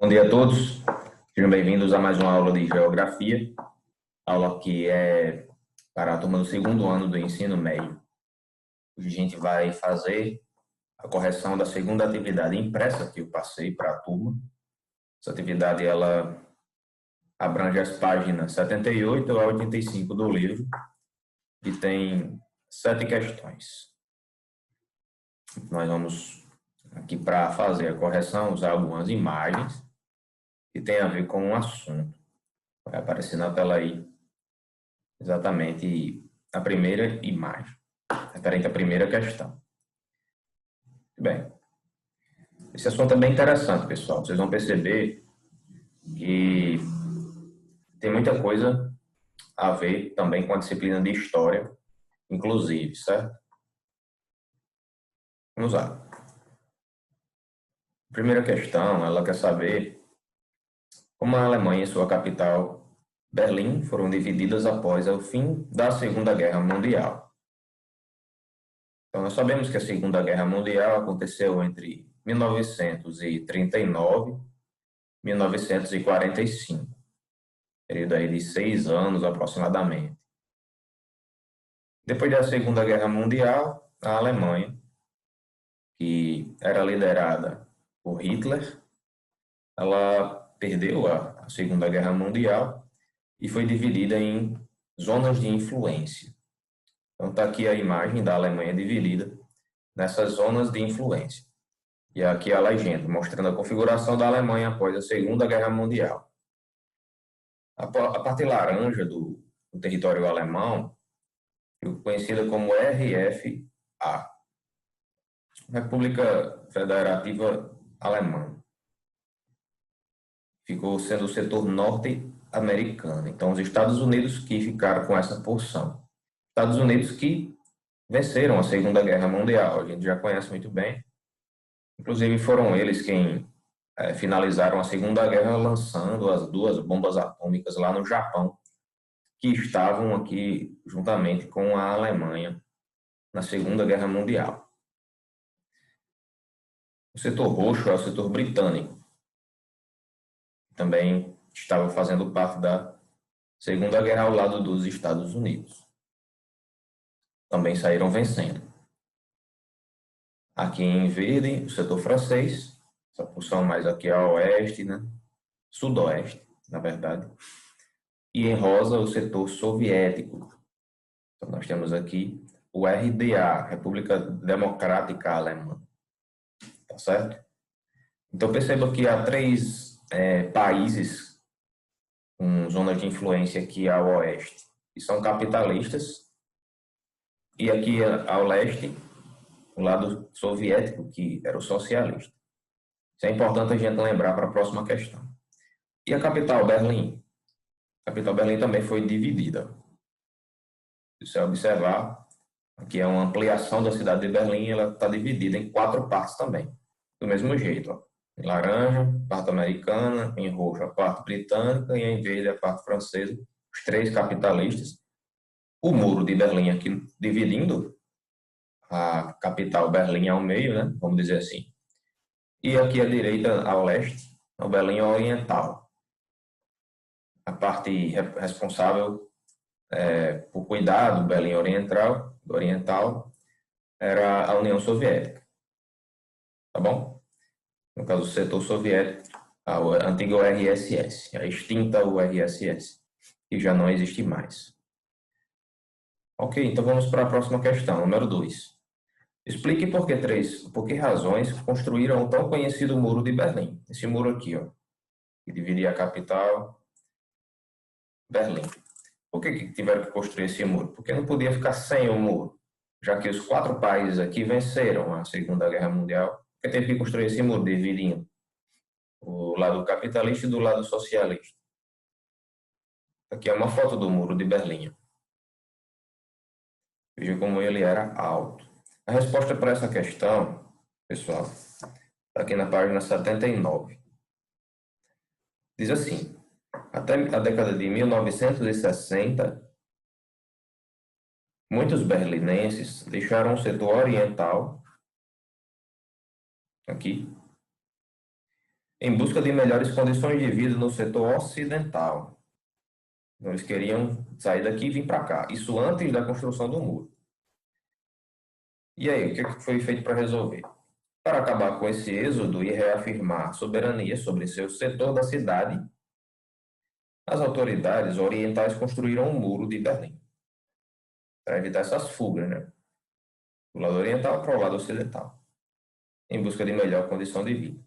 Bom dia a todos, sejam bem-vindos a mais uma aula de Geografia, aula que é para a turma do segundo ano do ensino médio. Hoje a gente vai fazer a correção da segunda atividade impressa que eu passei para a turma. Essa atividade ela abrange as páginas 78 a 85 do livro e tem 7 questões. Nós vamos aqui para fazer a correção usar algumas imagens que tem a ver com o assunto. Vai aparecer na tela aí exatamente a primeira imagem, referente à primeira questão. Bem, esse assunto é bem interessante, pessoal. Vocês vão perceber que tem muita coisa a ver também com a disciplina de História, inclusive, certo? Vamos lá. A primeira questão, ela quer saber como a Alemanha e sua capital, Berlim, foram divididas após o fim da Segunda Guerra Mundial. Então, nós sabemos que a Segunda Guerra Mundial aconteceu entre 1939 e 1945, período aí de 6 anos aproximadamente. Depois da Segunda Guerra Mundial, a Alemanha, que era liderada por Hitler, ela perdeu a Segunda Guerra Mundial e foi dividida em zonas de influência. Então, está aqui a imagem da Alemanha dividida nessas zonas de influência. E aqui a legenda, mostrando a configuração da Alemanha após a Segunda Guerra Mundial. A parte laranja do território alemão, conhecida como RFA, República Federativa Alemã, ficou sendo o setor norte-americano. Então, os Estados Unidos que ficaram com essa porção. Estados Unidos que venceram a Segunda Guerra Mundial, a gente já conhece muito bem. Inclusive, foram eles quem finalizaram a Segunda Guerra lançando as 2 bombas atômicas lá no Japão, que estavam aqui juntamente com a Alemanha na Segunda Guerra Mundial. O setor roxo é o setor britânico, que também estava fazendo parte da Segunda Guerra ao lado dos Estados Unidos. Também saíram vencendo. Aqui em verde, o setor francês, essa porção mais aqui a oeste, né? Sudoeste, na verdade. E em rosa, o setor soviético. Então, nós temos aqui o RDA, República Democrática Alemã. Tá certo? Então, perceba que há 3 países com zonas de influência aqui ao oeste, que são capitalistas, e aqui ao leste, o lado soviético, que era o socialista. Isso é importante a gente lembrar para a próxima questão. E a capital, Berlim? A capital Berlim também foi dividida. Se você observar, aqui é uma ampliação da cidade de Berlim, ela está dividida em 4 partes também. Do mesmo jeito, ó. Em laranja, a parte americana, em roxo, a parte britânica, e em verde, a parte francesa, os 3 capitalistas. O muro de Berlim aqui dividindo a capital Berlim ao meio, né? Vamos dizer assim. E aqui à direita, ao leste, o Berlim Oriental. A parte responsável por cuidar do Berlim Oriental era a União Soviética. Tá bom? No caso, o setor soviético, a antiga URSS, a extinta URSS, que já não existe mais. Ok, então vamos para a próxima questão, número 2. Explique por que razões construíram o tão conhecido Muro de Berlim. Esse muro aqui, ó, que dividia a capital, Berlim. Por que tiveram que construir esse muro? Porque não podia ficar sem o muro, já que os 4 países aqui venceram a Segunda Guerra Mundial. Porque teve que construir esse muro dividindo o lado capitalista e do lado socialista. Aqui é uma foto do Muro de Berlim. Veja como ele era alto. A resposta para essa questão, pessoal, está aqui na página 79. Diz assim: até a década de 1960, muitos berlinenses deixaram o setor oriental, aqui, em busca de melhores condições de vida no setor ocidental. Então, eles queriam sair daqui e vir para cá. Isso antes da construção do muro. E aí, o que foi feito para resolver? Para acabar com esse êxodo e reafirmar soberania sobre seu setor da cidade, as autoridades orientais construíram um muro de Berlim, para evitar essas fugas, né? Do lado oriental para o lado ocidental, em busca de melhor condição de vida.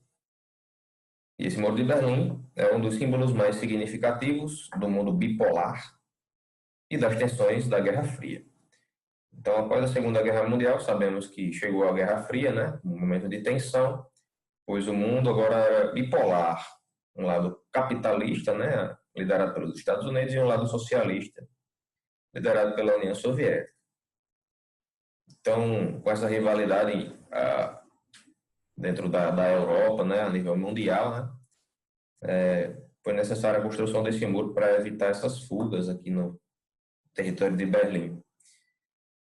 E esse muro de Berlim é um dos símbolos mais significativos do mundo bipolar e das tensões da Guerra Fria. Então, após a Segunda Guerra Mundial, sabemos que chegou a Guerra Fria, né? Um momento de tensão, pois o mundo agora era bipolar. Um lado capitalista, né? Liderado pelos Estados Unidos, e um lado socialista, liderado pela União Soviética. Então, com essa rivalidade dentro da Europa, né, a nível mundial, né, foi necessária a construção desse muro para evitar essas fugas aqui no território de Berlim.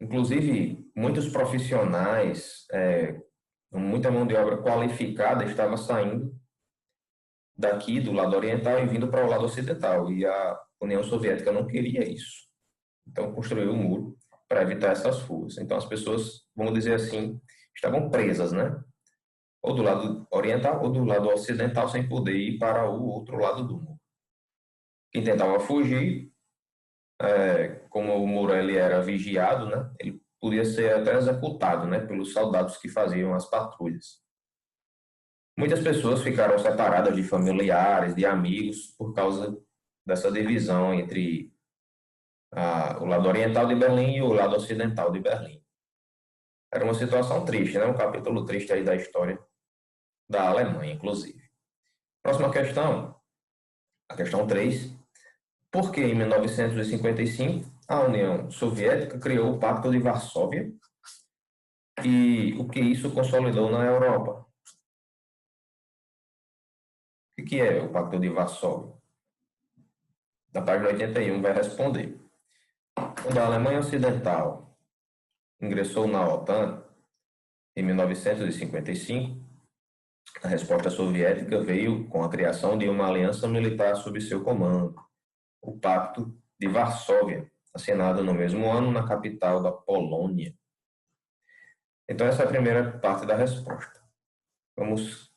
Inclusive, muitos profissionais, muita mão de obra qualificada estava saindo daqui do lado oriental e vindo para o lado ocidental, e a União Soviética não queria isso. Então, construiu o muro para evitar essas fugas. Então, as pessoas, vamos dizer assim, estavam presas, né? Ou do lado oriental ou do lado ocidental, sem poder ir para o outro lado do muro. Quem tentava fugir, como o muro ele era vigiado, né? Ele podia ser até executado, né? Pelos soldados que faziam as patrulhas. Muitas pessoas ficaram separadas de familiares, de amigos, por causa dessa divisão entre o lado oriental de Berlim e o lado ocidental de Berlim. Era uma situação triste, né? Um capítulo triste aí da história da Alemanha, inclusive. Próxima questão, a questão 3. Por que em 1955 a União Soviética criou o Pacto de Varsóvia e o que isso consolidou na Europa? O que é o Pacto de Varsóvia? Na página 81 vai responder. Quando a Alemanha Ocidental ingressou na OTAN em 1955, a resposta soviética veio com a criação de uma aliança militar sob seu comando, o Pacto de Varsóvia, assinado no mesmo ano na capital da Polônia. Então, essa é a primeira parte da resposta. Vamos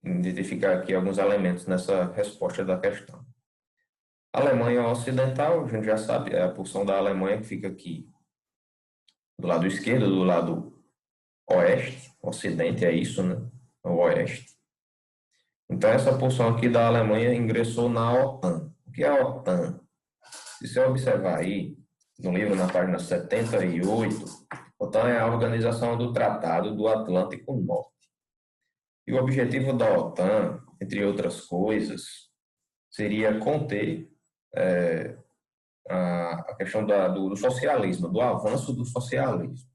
identificar aqui alguns elementos nessa resposta da questão. A Alemanha Ocidental, a gente já sabe, é a porção da Alemanha que fica aqui do lado esquerdo, do lado oeste, ocidente é isso, né? O oeste. Então, essa porção aqui da Alemanha ingressou na OTAN. O que é a OTAN? Se você observar aí, no livro, na página 78, a OTAN é a Organização do Tratado do Atlântico Norte. E o objetivo da OTAN, entre outras coisas, seria conter a questão do socialismo, do avanço do socialismo.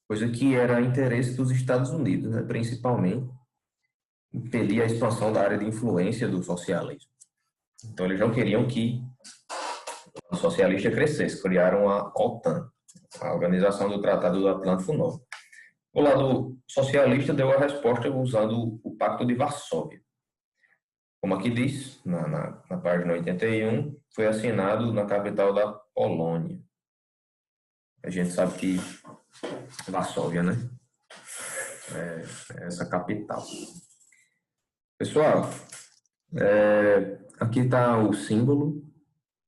Coisa que era interesse dos Estados Unidos, né, principalmente, impedir a expansão da área de influência do socialismo. Então, eles não queriam que o socialista crescesse, criaram a OTAN, a Organização do Tratado do Atlântico Norte. O lado socialista deu a resposta usando o Pacto de Varsóvia. Como aqui diz, na página 81, foi assinado na capital da Polônia. A gente sabe que Varsóvia, né? É essa capital. Pessoal, aqui está o símbolo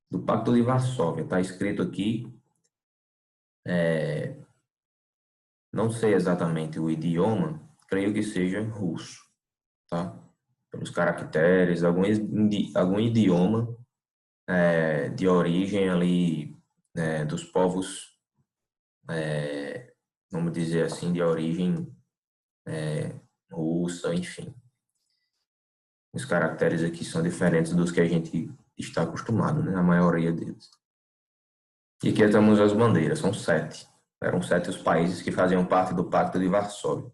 do Pacto de Varsóvia. Está escrito aqui, não sei exatamente o idioma, creio que seja russo, tá? Pelos caracteres, algum idioma de origem ali, dos povos, vamos dizer assim, de origem russa, enfim. Os caracteres aqui são diferentes dos que a gente está acostumado, né? A maioria deles. E aqui temos as bandeiras, são 7. Eram 7 os países que faziam parte do Pacto de Varsóvia.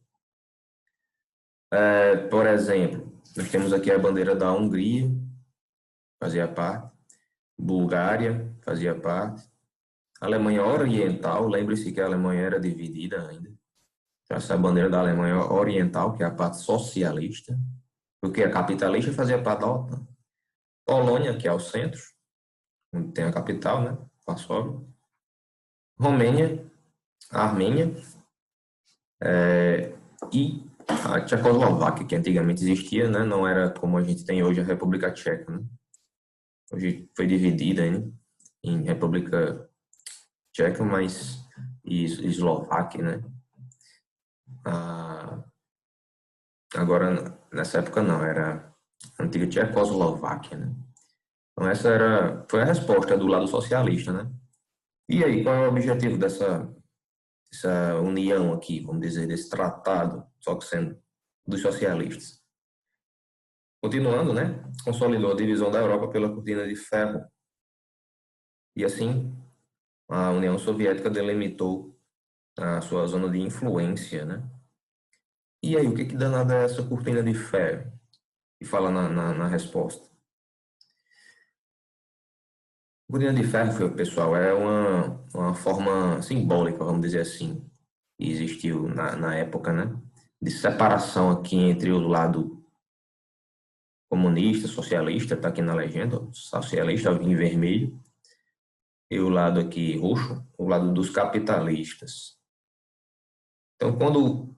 Por exemplo, nós temos aqui a bandeira da Hungria, fazia parte. Bulgária, fazia parte. Alemanha Oriental, lembre-se que a Alemanha era dividida ainda. Essa é a bandeira da Alemanha Oriental, que é a parte socialista. porque a capitalista fazia parte da OTAN. Polônia, que é o centro, onde tem a capital, né? Varsóvia. Romênia, a Armênia e a Tchecoslováquia, que antigamente existia, né? Não era como a gente tem hoje a República Tcheca, né? Hoje foi dividida, né, em República Tcheca, mas e Eslováquia, né? Agora, nessa época não, era a antiga Tchecoslováquia, né? Então foi a resposta do lado socialista, né? E aí, qual é o objetivo dessa união aqui, vamos dizer, desse tratado, só que sendo dos socialistas? Continuando, né? Consolidou a divisão da Europa pela cortina de ferro. E assim, a União Soviética delimitou a sua zona de influência, né? E aí, o que danada é essa cortina de ferro? E fala na resposta. Cortina de ferro, pessoal, é uma forma simbólica, vamos dizer assim, que existiu na época, né? De separação aqui entre o lado comunista, socialista, está aqui na legenda, socialista em vermelho, e o lado aqui roxo, o lado dos capitalistas. Então, quando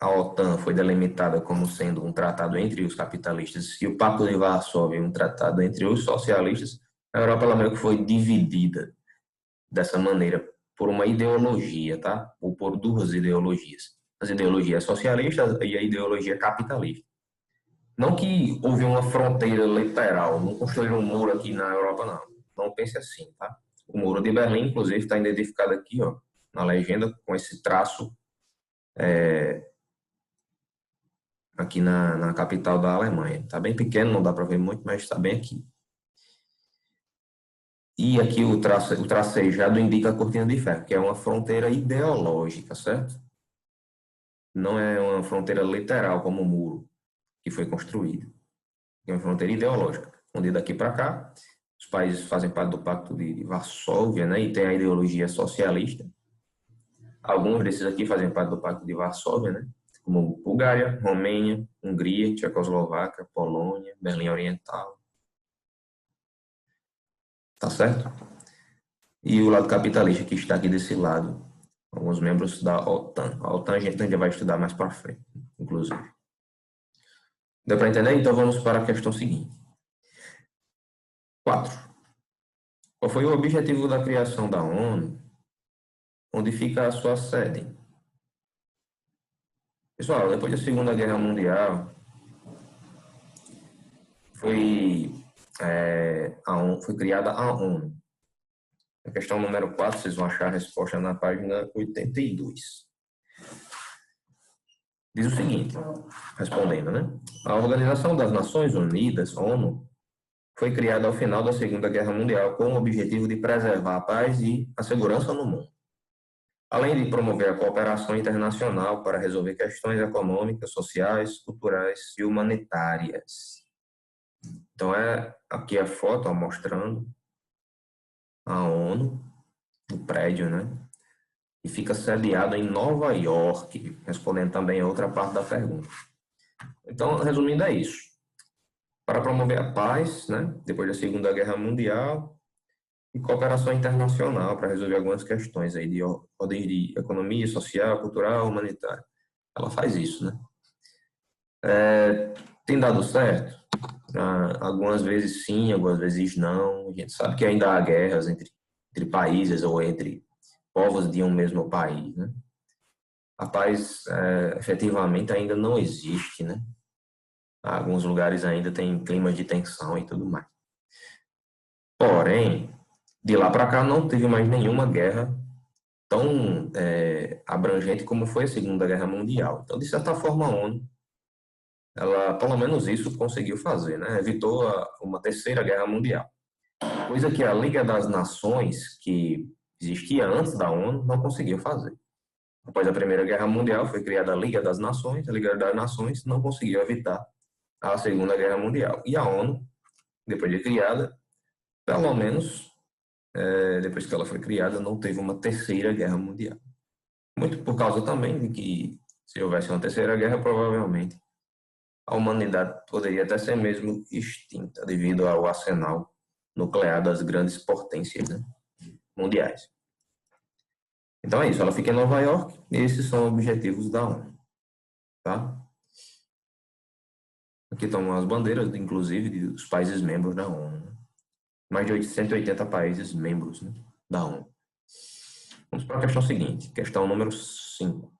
a OTAN foi delimitada como sendo um tratado entre os capitalistas e o Pacto de Varsóvia um tratado entre os socialistas, a Europa ela meio que foi dividida dessa maneira por uma ideologia, tá? Ou por duas ideologias. As ideologias socialistas e a ideologia capitalista. Não que houve uma fronteira literal, não construíram um muro aqui na Europa, não. Não pense assim, tá? O Muro de Berlim, inclusive, está identificado aqui, ó, na legenda, com esse traço aqui na capital da Alemanha. Está bem pequeno, não dá para ver muito, mas está bem aqui. E aqui o tracejado indica a cortina de ferro, que é uma fronteira ideológica, certo? Não é uma fronteira literal, como o muro que foi construído. É uma fronteira ideológica, onde daqui para cá, os países fazem parte do Pacto de Varsóvia, né, e tem a ideologia socialista. Alguns desses aqui fazem parte do Pacto de Varsóvia, né, como Bulgária, Romênia, Hungria, Tchecoslováquia, Polônia, Berlim Oriental. Tá certo? E o lado capitalista, que está aqui desse lado, alguns membros da OTAN. A OTAN a gente ainda vai estudar mais para frente, inclusive. Deu para entender? Então vamos para a questão seguinte. 4. Qual foi o objetivo da criação da ONU? Onde fica a sua sede? Pessoal, depois da Segunda Guerra Mundial, foi criada a ONU. A questão número 4, vocês vão achar a resposta na página 82. Diz o seguinte, respondendo, né? A Organização das Nações Unidas, ONU, foi criada ao final da Segunda Guerra Mundial com o objetivo de preservar a paz e a segurança no mundo, além de promover a cooperação internacional para resolver questões econômicas, sociais, culturais e humanitárias. Então, aqui a foto mostrando a ONU, o prédio, né? E fica sediado em Nova York, respondendo também a outra parte da pergunta. Então, resumindo, é isso. Para promover a paz, né, depois da Segunda Guerra Mundial, e cooperação internacional para resolver algumas questões aí de ordem de economia, social, cultural, humanitária. Ela faz isso, né? Tem dado certo? Algumas vezes sim, algumas vezes não. A gente sabe que ainda há guerras entre países ou entre povos de um mesmo país, né? A paz, efetivamente, ainda não existe, né? Alguns lugares ainda tem climas de tensão e tudo mais. Porém, de lá para cá não teve mais nenhuma guerra tão abrangente como foi a Segunda Guerra Mundial. Então, de certa forma, a ONU, ela, pelo menos isso, conseguiu fazer, né? Evitou uma terceira guerra mundial. Coisa que a Liga das Nações, que existia antes da ONU, não conseguiu fazer. Após a Primeira Guerra Mundial, foi criada a Liga das Nações. A Liga das Nações não conseguiu evitar a Segunda Guerra Mundial. E a ONU, depois de criada, pelo menos, depois que ela foi criada, não teve uma terceira guerra mundial. Muito por causa também de que, se houvesse uma terceira guerra, provavelmente a humanidade poderia até ser mesmo extinta devido ao arsenal nuclear das grandes potências, né, mundiais. Então é isso, ela fica em Nova York e esses são os objetivos da ONU, tá? Aqui estão as bandeiras, inclusive, dos países membros da ONU. Né? Mais de 180 países membros, né, da ONU. Vamos para a questão seguinte, questão número 5.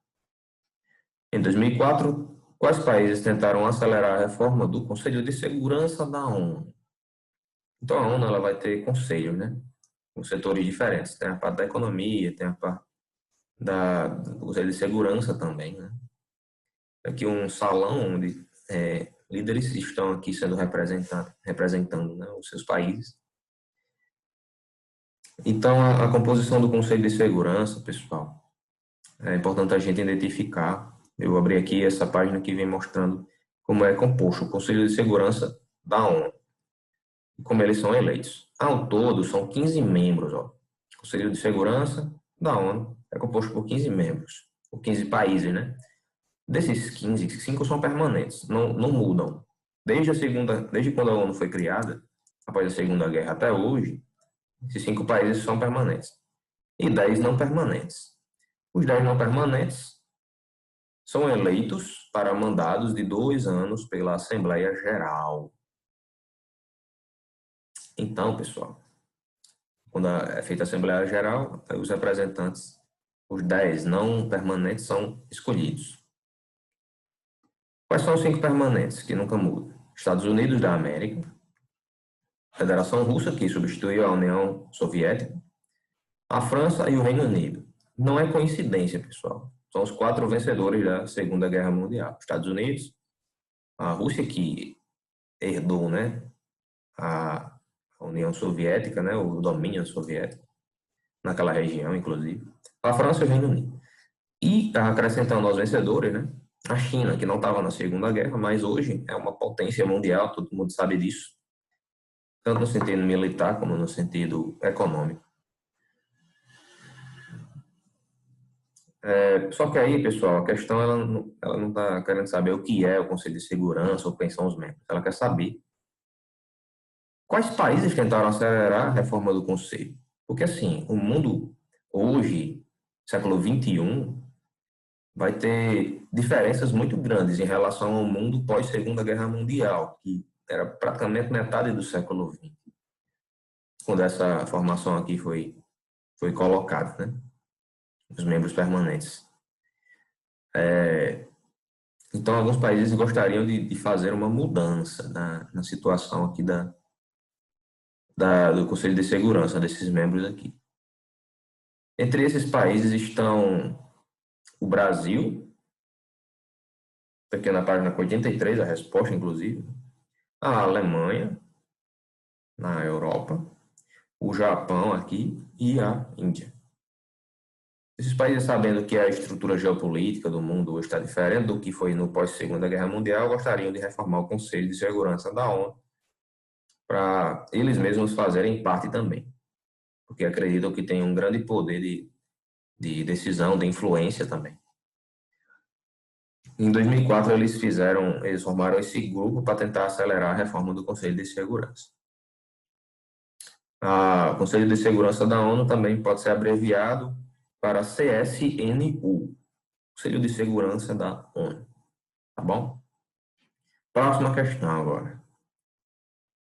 Em 2004, quais países tentaram acelerar a reforma do Conselho de Segurança da ONU? Então, a ONU ela vai ter conselhos, né? Com setores diferentes. Tem a parte da economia, tem a parte do Conselho de Segurança também, né? Aqui um salão onde líderes estão aqui sendo representando, né, os seus países. Então, a composição do Conselho de Segurança, pessoal, é importante a gente identificar. Eu abri aqui essa página que vem mostrando como é composto o Conselho de Segurança da ONU e como eles são eleitos. Ao todo, são 15 membros. Ó. O Conselho de Segurança da ONU é composto por 15 membros, por 15 países, né? Desses 15, 5 são permanentes, não mudam. Desde quando a ONU foi criada, após a Segunda Guerra até hoje, esses 5 países são permanentes. E 10 não permanentes. Os 10 não permanentes são eleitos para mandados de 2 anos pela Assembleia Geral. Então, pessoal, quando é feita a Assembleia Geral, os representantes, os 10 não permanentes, são escolhidos. Quais são os 5 permanentes que nunca mudam? Estados Unidos da América, Federação Russa, que substituiu a União Soviética, a França e o Reino Unido. Não é coincidência, pessoal. São os 4 vencedores da Segunda Guerra Mundial. Estados Unidos, a Rússia, que herdou, né, a União Soviética, né, o domínio soviético, naquela região, inclusive. A França e o Reino Unido. E, acrescentando aos vencedores, né, a China, que não estava na Segunda Guerra, mas hoje é uma potência mundial, todo mundo sabe disso, tanto no sentido militar como no sentido econômico. Só que aí, pessoal, a questão ela não está querendo saber o que é o Conselho de Segurança ou quem são os membros. Ela quer saber quais países tentaram acelerar a reforma do Conselho. Porque, assim, o mundo hoje, século XXI, vai ter diferenças muito grandes em relação ao mundo pós-Segunda Guerra Mundial, que era praticamente metade do século XX, quando essa formação aqui foi colocada, né? Os membros permanentes. Então, alguns países gostariam de fazer uma mudança na situação aqui do Conselho de Segurança, desses membros aqui. Entre esses países estão o Brasil, aqui na página 83, a resposta, inclusive, a Alemanha, na Europa, o Japão aqui e a Índia. Esses países, sabendo que a estrutura geopolítica do mundo hoje está diferente do que foi no pós-Segunda Guerra Mundial, gostariam de reformar o Conselho de Segurança da ONU para eles mesmos fazerem parte também, porque acreditam que tem um grande poder de decisão, de influência também. Em 2004, eles formaram esse grupo para tentar acelerar a reforma do Conselho de Segurança. O Conselho de Segurança da ONU também pode ser abreviado para CSNU, Conselho de Segurança da ONU. Tá bom? Próxima questão agora.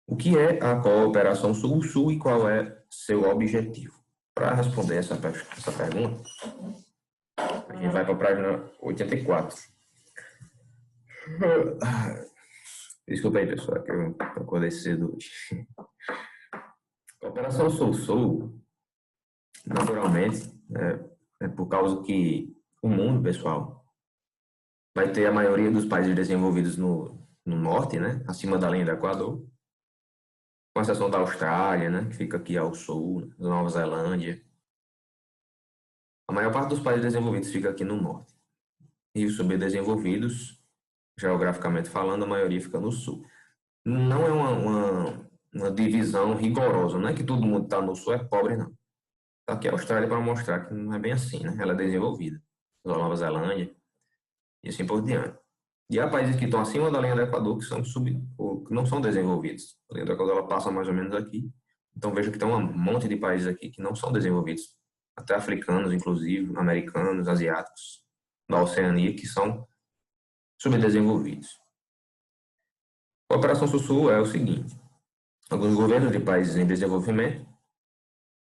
O que é a cooperação Sul-Sul e qual é seu objetivo? Para responder essa pergunta, a gente vai para a página 84. Desculpa aí, pessoal, que eu acordei cedo hoje. Cooperação Sul-Sul, naturalmente, é por causa que o mundo, pessoal, vai ter a maioria dos países desenvolvidos no norte, né, acima da linha do Equador, com exceção da Austrália, né, que fica aqui ao sul, da Nova Zelândia. A maior parte dos países desenvolvidos fica aqui no norte. E os subdesenvolvidos, geograficamente falando, a maioria fica no sul. Não é uma divisão rigorosa, não é que todo mundo está no sul é pobre, não. Está aqui a Austrália para mostrar que não é bem assim, né? Ela é desenvolvida. A Nova Zelândia e assim por diante. E há países que estão acima da linha do Equador que são ou que não são desenvolvidos. A linha do Equador ela passa mais ou menos aqui. Então veja que tem um monte de países aqui que não são desenvolvidos, até africanos, inclusive, americanos, asiáticos, da Oceania, que são subdesenvolvidos. A Cooperação Sul-Sul é o seguinte: alguns governos de países em desenvolvimento,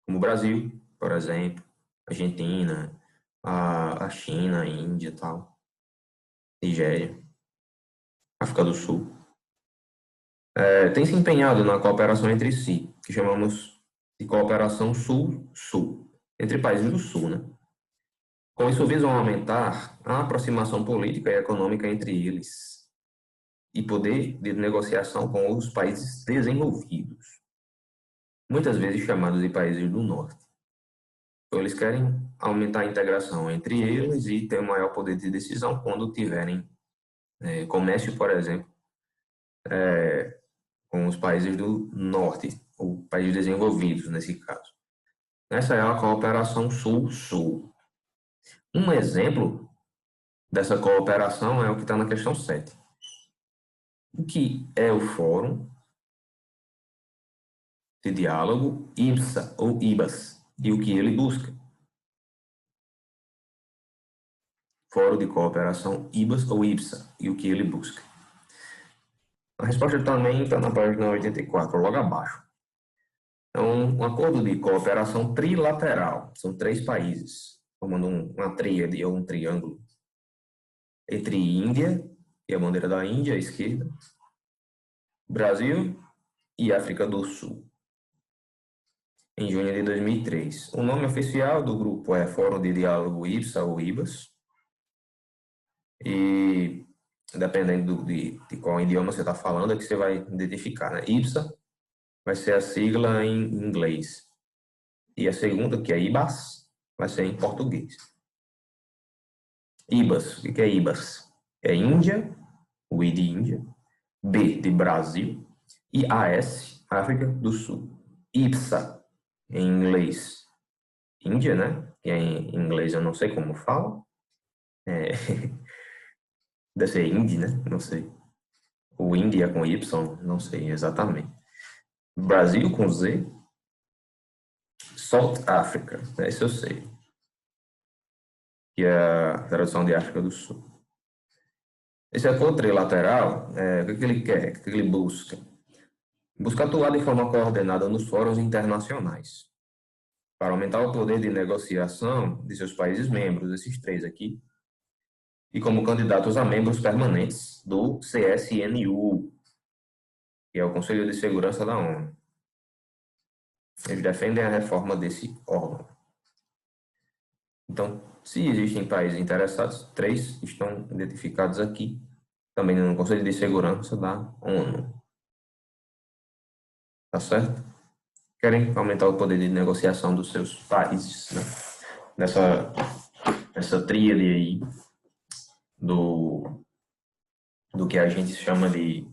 como o Brasil, por exemplo, Argentina, a China, a Índia e tal, Nigéria, África do Sul, tem se empenhado na cooperação entre si, que chamamos de cooperação Sul-Sul, entre países do Sul, né? Com isso, visam aumentar a aproximação política e econômica entre eles e poder de negociação com os países desenvolvidos, muitas vezes chamados de países do Norte. Então, eles querem aumentar a integração entre eles e ter um maior poder de decisão quando tiverem comércio, por exemplo, com os países do Norte, ou países desenvolvidos, nesse caso. Essa é a cooperação Sul-Sul. Um exemplo dessa cooperação é o que está na questão 7. O que é o Fórum de Diálogo IBSA ou IBAS e o que ele busca? Fórum de Cooperação IBAS ou IBSA e o que ele busca? A resposta também está na página 84, logo abaixo. É um acordo de cooperação trilateral. São 3 países, formando uma tríade ou um triângulo. Entre Índia, que é a bandeira da Índia à esquerda, Brasil e África do Sul, em junho de 2003. O nome oficial do grupo é Fórum de Diálogo IBSA ou IBAS. E dependendo de qual idioma você está falando, é que você vai identificar, né? IBSA vai ser a sigla em inglês. E a segunda, que é IBAS, vai ser em português. IBAS, o que é IBAS? É Índia, o I de Índia, B de Brasil e AS, África do Sul. IBSA, em inglês, Índia, né? Que em inglês eu não sei como fala. Deve ser Indy, né? Não sei. O Índia com Y, não sei exatamente. Brasil com Z. South Africa, esse eu sei. Que é a tradução de África do Sul. Esse acordo trilateral, o que ele quer? O que ele busca? Busca atuar de forma coordenada nos fóruns internacionais, para aumentar o poder de negociação de seus países membros, esses 3 aqui, e como candidatos a membros permanentes do CSNU, que é o Conselho de Segurança da ONU. Eles defendem a reforma desse órgão. Então, se existem países interessados, 3 estão identificados aqui, também no Conselho de Segurança da ONU. Tá certo? Querem aumentar o poder de negociação dos seus países, né? Nessa tríade aí do que a gente chama de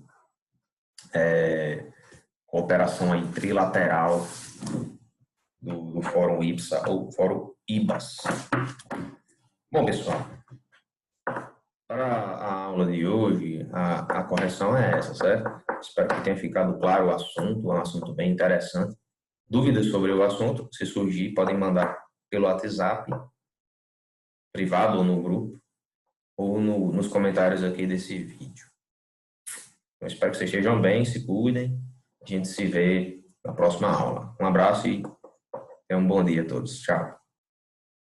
cooperação aí trilateral do Fórum IBSA ou Fórum IBAS. Bom, pessoal, para a aula de hoje, a correção é essa, certo? Espero que tenha ficado claro o assunto, é um assunto bem interessante. Dúvidas sobre o assunto, se surgir, podem mandar pelo WhatsApp, privado ou no grupo, ou nos comentários aqui desse vídeo. Eu espero que vocês estejam bem, se cuidem. A gente se vê na próxima aula. Um abraço e tenham um bom dia a todos. Tchau.